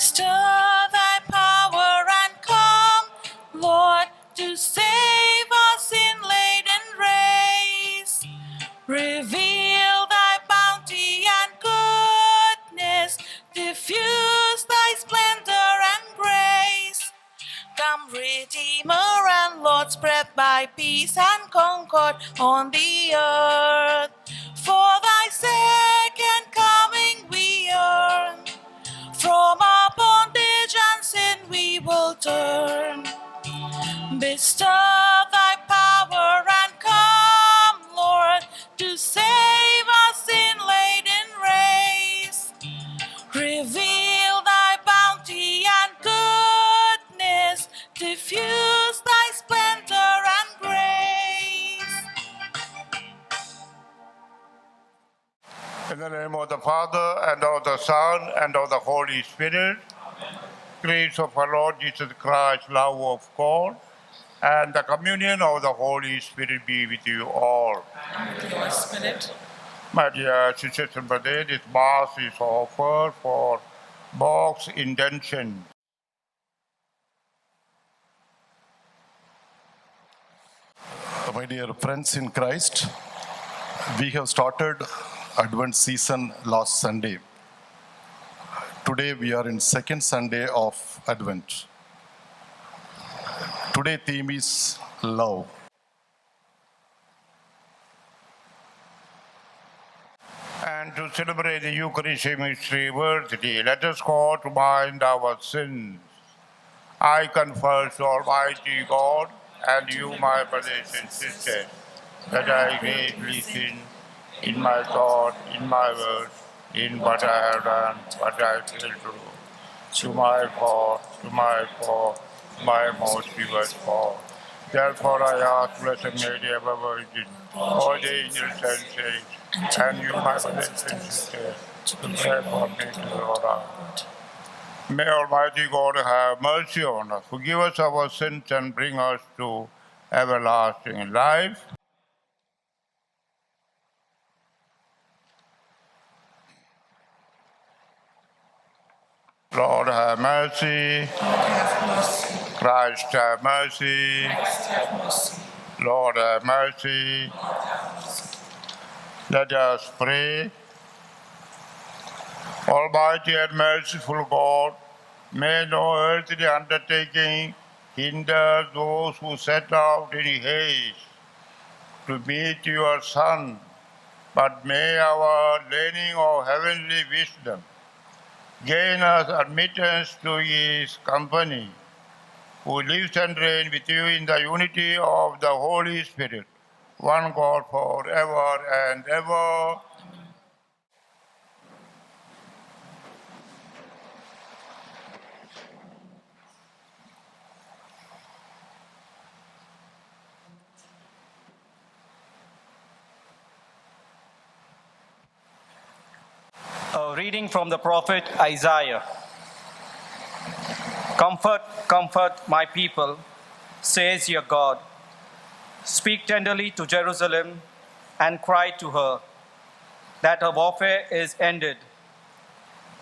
Bestir thy power and come, Lord, to save us in laden race. Reveal thy bounty and goodness, diffuse thy splendor and grace. Come, Redeemer and Lord, spread thy peace and concord on the earth. For thy second coming we yearn. From our bondage and sin we will turn. Bestir thy power and come, Lord, to save us in laden race. Reveal thy bounty and goodness, diffuse thy splendor and grace. In the name of the Father, and of the Son, and of the Holy Spirit, grace of our Lord Jesus Christ, love of God, and the communion of the Holy Spirit be with you all. And with your spirit. My dear sisters and brothers, this Mass is offered for box intention. My dear friends in Christ, we have started Advent season last Sunday. Today we are in second Sunday of Advent. Today's theme is love. And to celebrate the Eucharistic mystery worthily, let us call to mind our sins. I confess to Almighty God and you, my brothers and sisters, that I greatly sin in my thought, in my words, in what I have done, what I failed to do. To my fault, my most grievous fault. Therefore I ask Blessed Mary, ever Virgin, all the angels and saints, and you, my brothers and sisters, to pray for me to the Lord our God. May Almighty God have mercy on us, forgive us our sins, and bring us to everlasting life. Lord have mercy. Christ have mercy. Lord have mercy. Let us pray. Almighty and merciful God, may no earthly undertaking hinder those who set out in haste to meet your Son, but may our learning of heavenly wisdom gain us admittance to his company, who lives and reigns with you in the unity of the Holy Spirit, one God forever and ever. A reading from the prophet Isaiah. Comfort, comfort my people, says your God. Speak tenderly to Jerusalem and cry to her that her warfare is ended,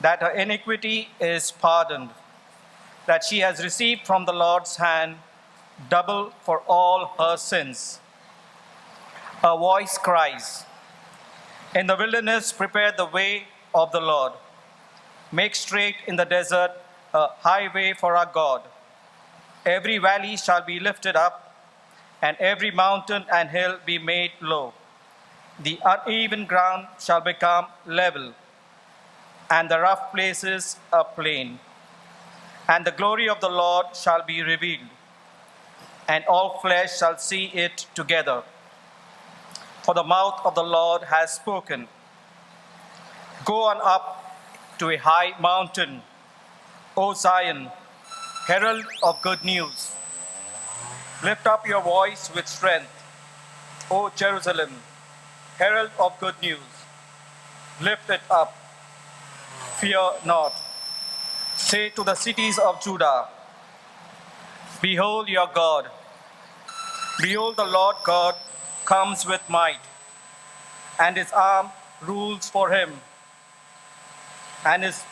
that her iniquity is pardoned, that she has received from the Lord's hand double for all her sins. A voice cries, in the wilderness prepare the way of the Lord. Make straight in the desert a highway for our God. Every valley shall be lifted up, and every mountain and hill be made low. The uneven ground shall become level, and the rough places a plain. And the glory of the Lord shall be revealed, and all flesh shall see it together. For the mouth of the Lord has spoken. Go on up to a high mountain, O Zion, herald of good news. Lift up your voice with strength, O Jerusalem, herald of good news. Lift it up, fear not. Say to the cities of Judah, behold your God. Behold, the Lord God comes with might, and his arm rules for him, and his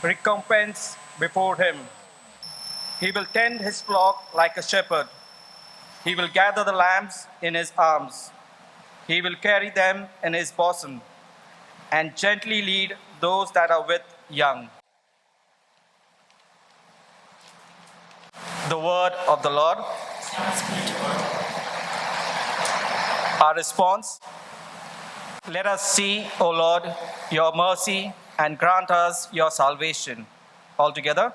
recompense before him. He will tend his flock like a shepherd. He will gather the lambs in his arms. He will carry them in his bosom and gently lead those that are with young. The word of the Lord. Our response. Let us see, O Lord, your mercy and grant us your salvation. All together.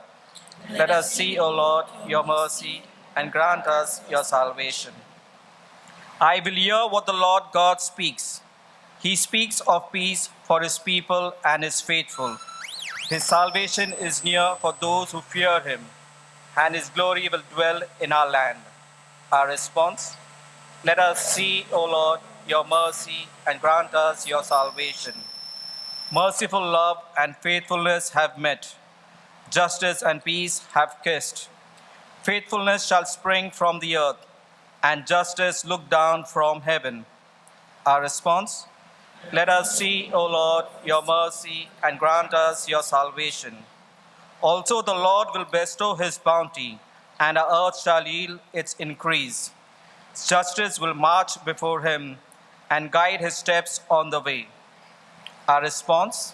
Let us see, O Lord, your mercy and grant us your salvation. I will hear what the Lord God speaks. He speaks of peace for his people and is faithful. His salvation is near for those who fear him, and his glory will dwell in our land. Our response. Let us see, O Lord, your mercy and grant us your salvation. Merciful love and faithfulness have met. Justice and peace have kissed. Faithfulness shall spring from the earth, and justice look down from heaven. Our response. Let us see, O Lord, your mercy and grant us your salvation. Also the Lord will bestow his bounty, and our earth shall yield its increase. Justice will march before him and guide his steps on the way. Our response.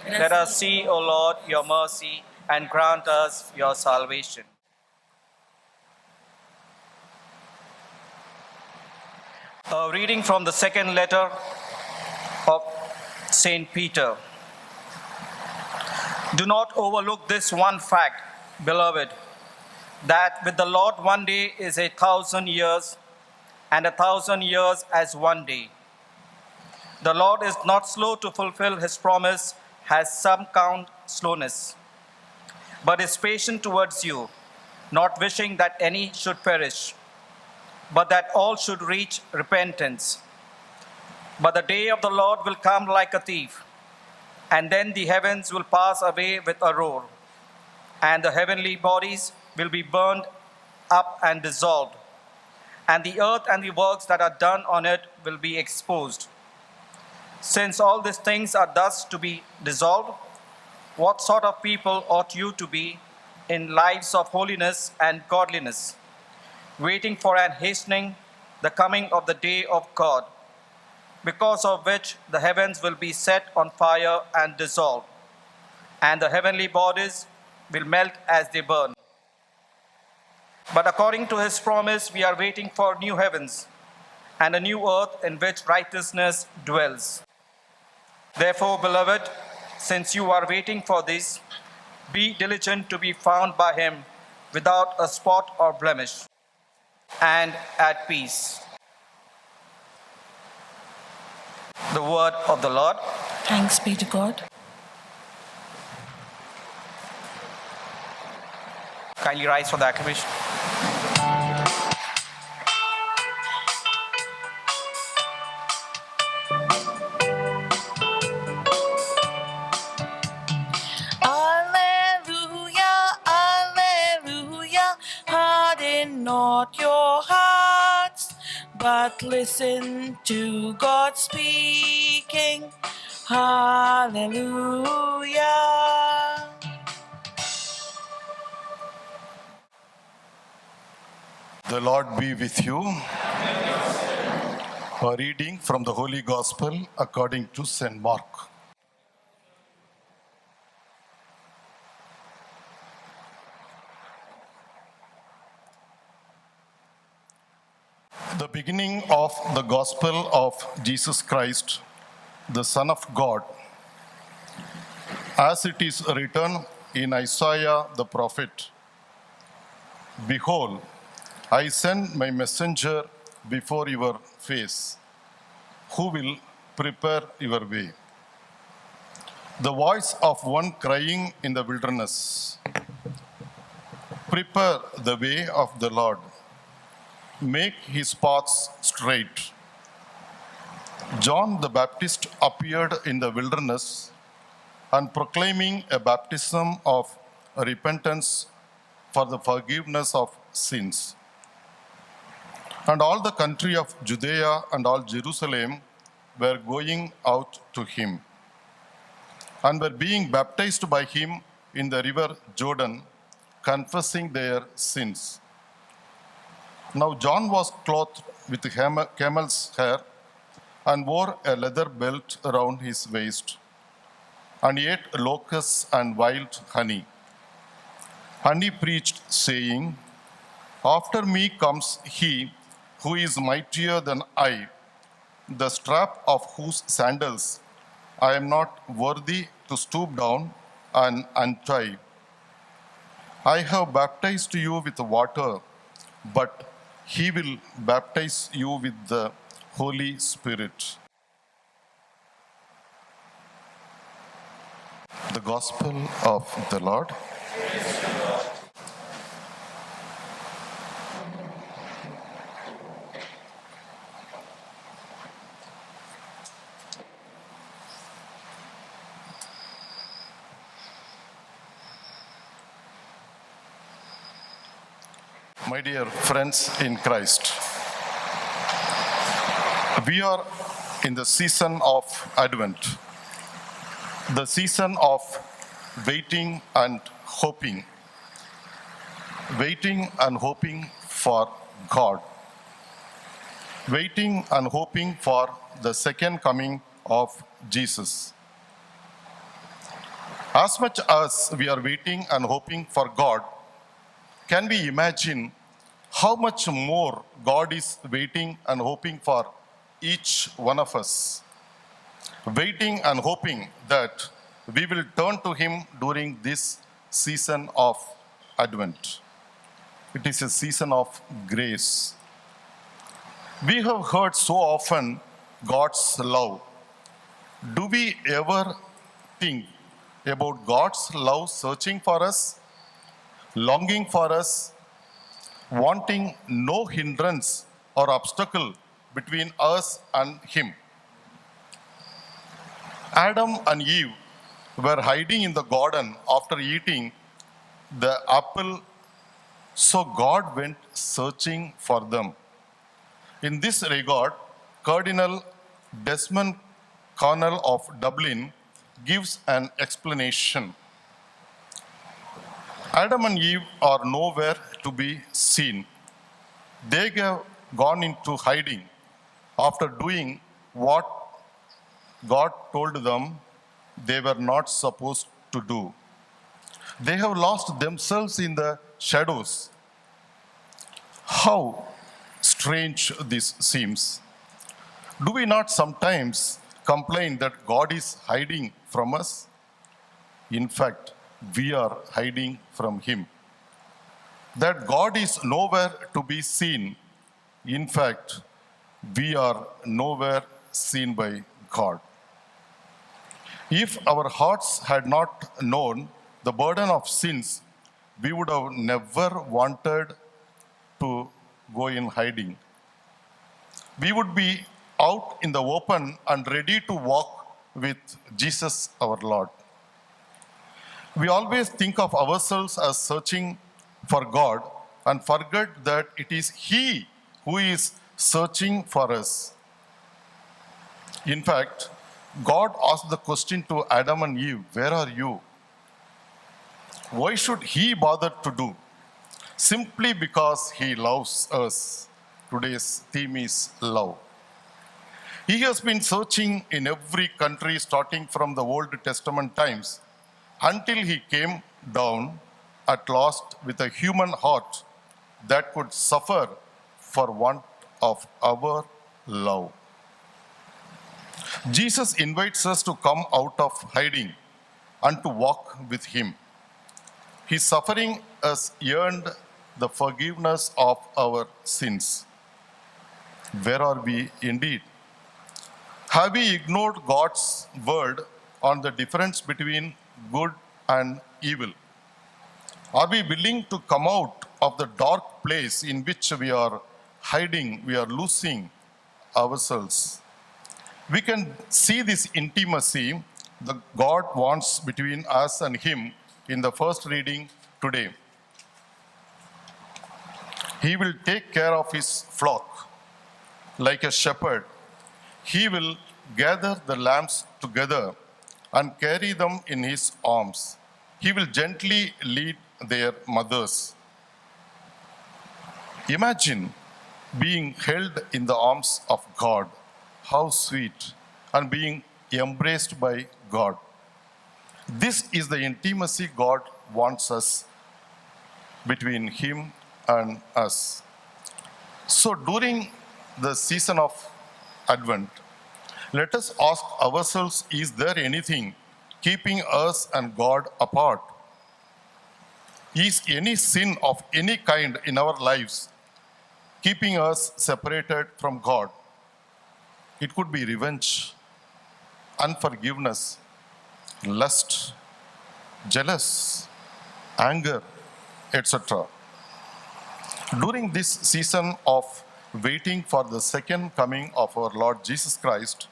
Let us see, O Lord, your mercy and grant us your salvation. A reading from the second letter of Saint Peter. Do not overlook this one fact, beloved, that with the Lord 1 day is 1,000 years, and 1,000 years as 1 day. The Lord is not slow to fulfill his promise, as some count slowness, but is patient towards you, not wishing that any should perish, but that all should reach repentance. But the day of the Lord will come like a thief, and then the heavens will pass away with a roar, and the heavenly bodies will be burned up and dissolved, and the earth and the works that are done on it will be exposed. Since all these things are thus to be dissolved, what sort of people ought you to be in lives of holiness and godliness, waiting for and hastening the coming of the day of God, because of which the heavens will be set on fire and dissolved, and the heavenly bodies will melt as they burn. But according to his promise, we are waiting for new heavens and a new earth in which righteousness dwells. Therefore, beloved, since you are waiting for this, be diligent to be found by him without a spot or blemish, and at peace. The word of the Lord. Thanks be to God. Kindly rise for the acclamation. Alleluia, alleluia. Harden not your hearts, but listen to God speaking. Hallelujah. The Lord be with you. A reading from the Holy Gospel according to St. Mark. The beginning of the Gospel of Jesus Christ, the Son of God, as it is written in Isaiah the prophet, "Behold, I send my messenger before your face, who will prepare your way. The voice of one crying in the wilderness, prepare the way of the Lord, make his paths straight." John the Baptist appeared in the wilderness and proclaiming a baptism of repentance for the forgiveness of sins. And all the country of Judea and all Jerusalem were going out to him and were being baptized by him in the river Jordan, confessing their sins. Now John was clothed with camel's hair and wore a leather belt around his waist, and ate locusts and wild honey. And he preached, saying, "After me comes he who is mightier than I, the strap of whose sandals I am not worthy to stoop down and untie. I have baptized you with water, but he will baptize you with the Holy Spirit." The Gospel of the Lord. My dear friends in Christ, we are in the season of Advent, the season of waiting and hoping for God, waiting and hoping for the second coming of Jesus. As much as we are waiting and hoping for God, can we imagine how much more God is waiting and hoping for each one of us? Waiting and hoping that we will turn to Him during this season of Advent. It is a season of grace. We have heard so often God's love. Do we ever think about God's love searching for us, longing for us, wanting no hindrance or obstacle between us and Him? Adam and Eve were hiding in the garden after eating the apple, so God went searching for them. In this regard, Cardinal Desmond Cornell of Dublin gives an explanation. Adam and Eve are nowhere to be seen. They have gone into hiding after doing what God told them they were not supposed to do. They have lost themselves in the shadows. How strange this seems. Do we not sometimes complain that God is hiding from us? In fact, we are hiding from Him. That God is nowhere to be seen. In fact, we are nowhere seen by God. If our hearts had not known the burden of sins, we would have never wanted to go in hiding. We would be out in the open and ready to walk with Jesus our Lord. We always think of ourselves as searching for God and forget that it is He who is searching for us. In fact, God asked the question to Adam and Eve, "Where are you?" Why should He bother to do? Simply because He loves us. Today's theme is love. He has been searching in every country starting from the Old Testament times until He came down at last with a human heart that could suffer for want of our love. Jesus invites us to come out of hiding and to walk with Him. His suffering has earned the forgiveness of our sins. Where are we indeed? Have we ignored God's word on the difference between good and evil? Are we willing to come out of the dark place in which we are hiding, we are losing ourselves? We can see this intimacy that God wants between us and Him in the first reading today. He will take care of His flock like a shepherd. He will gather the lambs together and carry them in His arms. He will gently lead their mothers. Imagine being held in the arms of God. How sweet. And being embraced by God. This is the intimacy God wants us between Him and us. So during the season of Advent, let us ask ourselves, is there anything keeping us and God apart? Is any sin of any kind in our lives keeping us separated from God? It could be revenge, unforgiveness, lust, jealous, anger, etc. During this season of waiting for the second coming of our Lord Jesus Christ,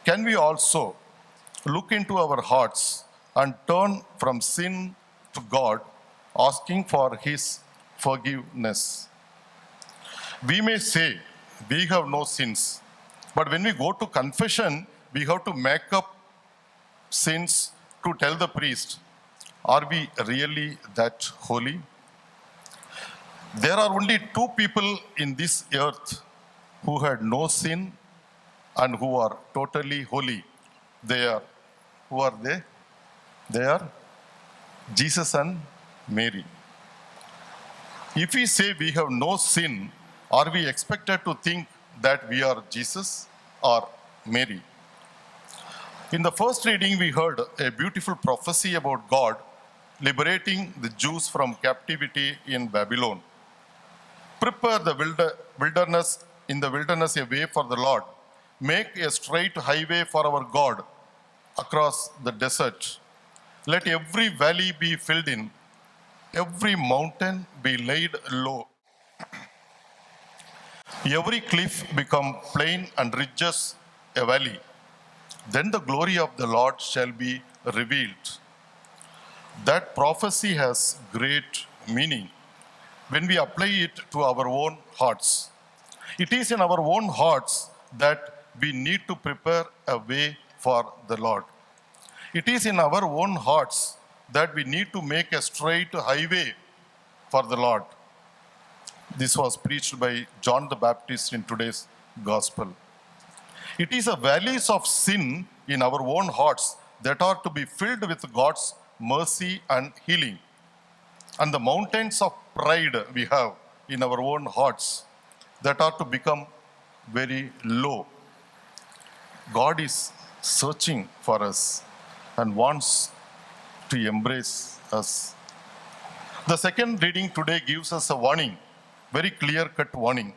can we also look into our hearts and turn from sin to God, asking for His forgiveness? We may say we have no sins, but when we go to confession, we have to make up sins to tell the priest, are we really that holy? There are only two people in this earth who had no sin and who are totally holy. Who are they? They are Jesus and Mary. If we say we have no sin, are we expected to think that we are Jesus or Mary? In the first reading, we heard a beautiful prophecy about God liberating the Jews from captivity in Babylon. Prepare the wilderness a way for the Lord. Make a straight highway for our God across the desert. Let every valley be filled in, every mountain be laid low, every cliff become plain and ridges a valley. Then the glory of the Lord shall be revealed. That prophecy has great meaning when we apply it to our own hearts. It is in our own hearts that we need to prepare a way for the Lord. It is in our own hearts that we need to make a straight highway for the Lord. This was preached by John the Baptist in today's gospel. It is the valleys of sin in our own hearts that are to be filled with God's mercy and healing. And the mountains of pride we have in our own hearts that are to become very low. God is searching for us and wants to embrace us. The second reading today gives us a warning, very clear-cut warning.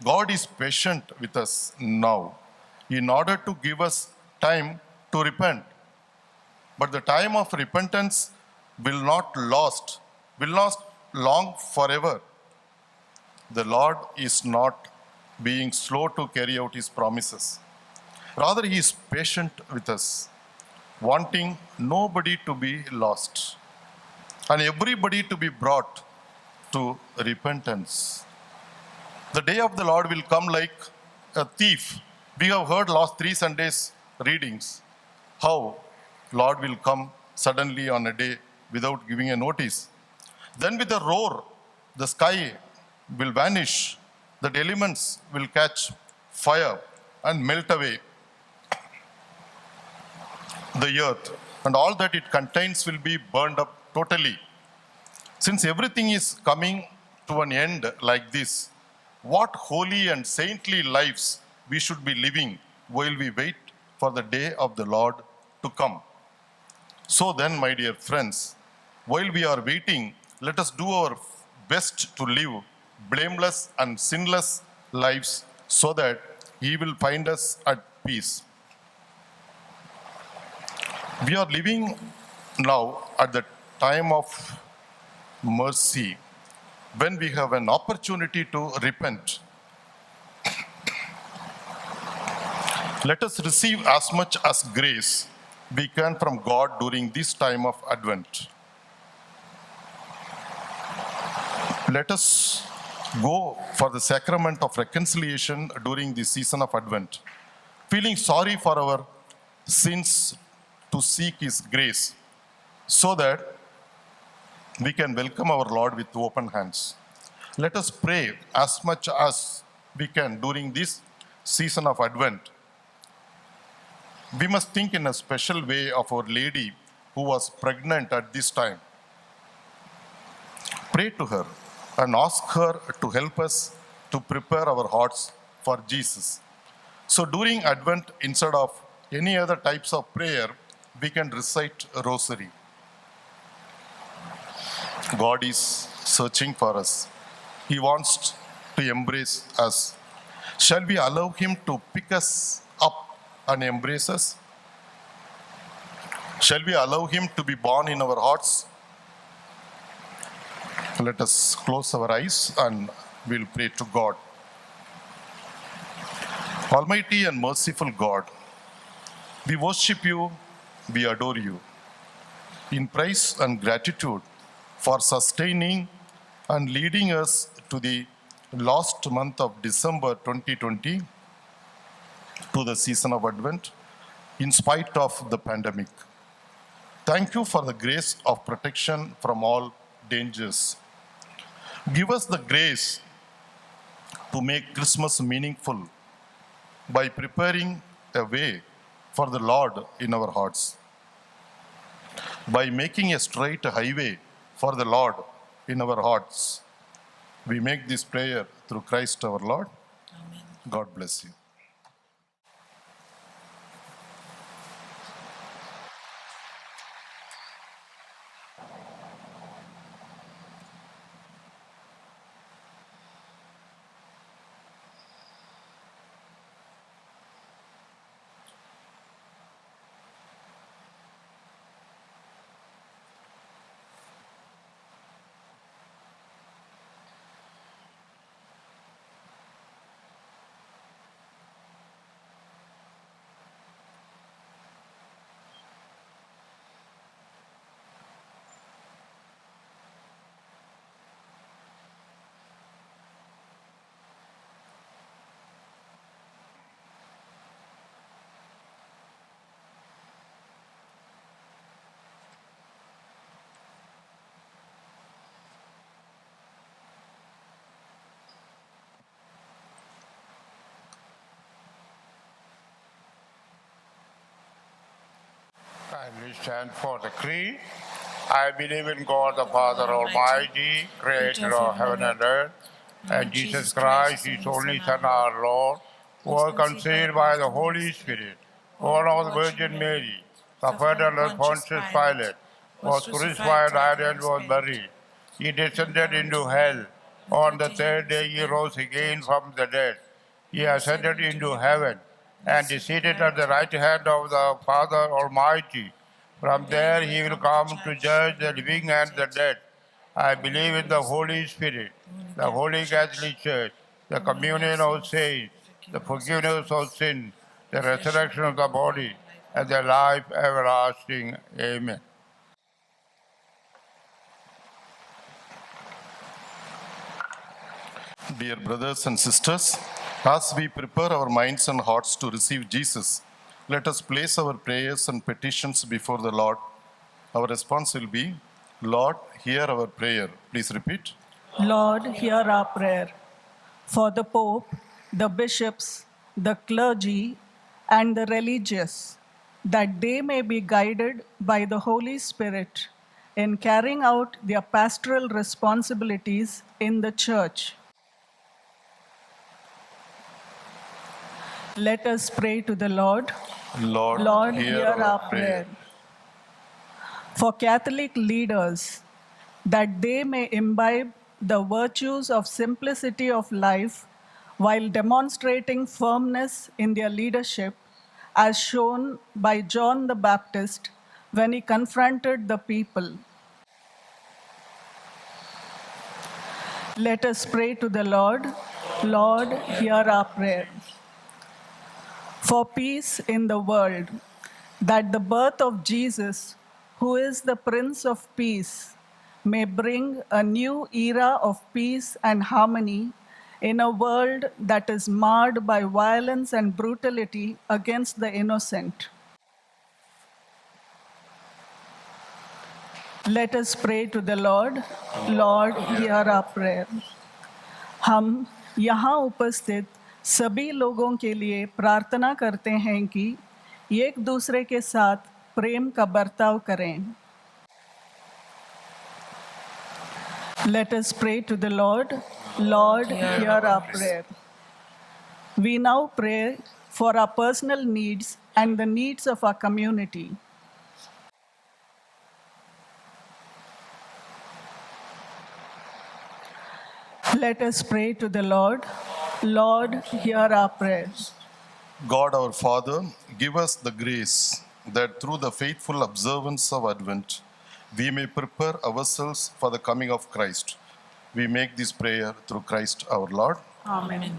God is patient with us now in order to give us time to repent. But the time of repentance will not last long forever. The Lord is not being slow to carry out His promises. Rather, He is patient with us, wanting nobody to be lost and everybody to be brought to repentance. The day of the Lord will come like a thief. We have heard last 3 Sundays readings how Lord will come suddenly on a day without giving a notice. Then with a roar, the sky will vanish, the elements will catch fire and melt away the earth, and all that it contains will be burned up totally. Since everything is coming to an end like this, what holy and saintly lives we should be living while we wait for the day of the Lord to come. So then, my dear friends, while we are waiting, let us do our best to live blameless and sinless lives so that He will find us at peace. We are living now at the time of mercy, when we have an opportunity to repent. Let us receive as much as grace we can from God during this time of Advent. Let us go for the sacrament of reconciliation during the season of Advent, feeling sorry for our sins to seek His grace, so that we can welcome our Lord with open hands. Let us pray as much as we can during this season of Advent. We must think in a special way of Our Lady who was pregnant at this time. Pray to her and ask her to help us to prepare our hearts for Jesus. So during Advent, instead of any other types of prayer, we can recite a rosary. God is searching for us. He wants to embrace us. Shall we allow Him to pick us up and embrace us? Shall we allow Him to be born in our hearts? Let us close our eyes and we'll pray to God. Almighty and merciful God, we worship You, we adore You. In praise and gratitude for sustaining and leading us to the last month of December 2020, to the season of Advent, in spite of the pandemic. Thank You for the grace of protection from all dangers. Give us the grace to make Christmas meaningful by preparing a way for the Lord in our hearts, by making a straight highway for the Lord in our hearts. We make this prayer through Christ our Lord. Amen. God bless you. Kindly stand for the creed. I believe in God the Father Almighty, creator of heaven and earth, and Jesus Christ, His only Son, our Lord, who was conceived by the Holy Spirit, born of the Virgin Mary, suffered under Pontius Pilate, was crucified, died, and was buried. He descended into hell. On the third day He rose again from the dead. He ascended into heaven and is seated at the right hand of the Father Almighty. From there He will come to judge the living and the dead. I believe in the Holy Spirit, the Holy Catholic Church, the communion of saints, the forgiveness of sins, the resurrection of the body, and the life everlasting. Amen. Dear brothers and sisters, as we prepare our minds and hearts to receive Jesus, let us place our prayers and petitions before the Lord. Our response will be, Lord, hear our prayer. Please repeat. Lord, hear our prayer. For the Pope, the bishops, the clergy, and the religious, that they may be guided by the Holy Spirit in carrying out their pastoral responsibilities in the Church. Let us pray to the Lord. Lord, Hear our prayer. For Catholic leaders, that they may imbibe the virtues of simplicity of life while demonstrating firmness in their leadership, as shown by John the Baptist when he confronted the people. Let us pray to the Lord. Lord, hear our prayer. For peace in the world, that the birth of Jesus, who is the Prince of Peace, may bring a new era of peace and harmony in a world that is marred by violence and brutality against the innocent. Let us pray to the Lord. Lord, hear our prayer. हम यहाँ उपस्थित सभी लोगों के लिए प्रार्थना करते हैं कि एक दूसरे के साथ प्रेम का बर्ताव करें. Let us pray to the Lord. Lord, hear our prayer. We now pray for our personal needs and the needs of our community. Let us pray to the Lord. Lord, hear our prayers. God our Father, give us the grace that through the faithful observance of Advent, we may prepare ourselves for the coming of Christ. We make this prayer through Christ our Lord. Amen.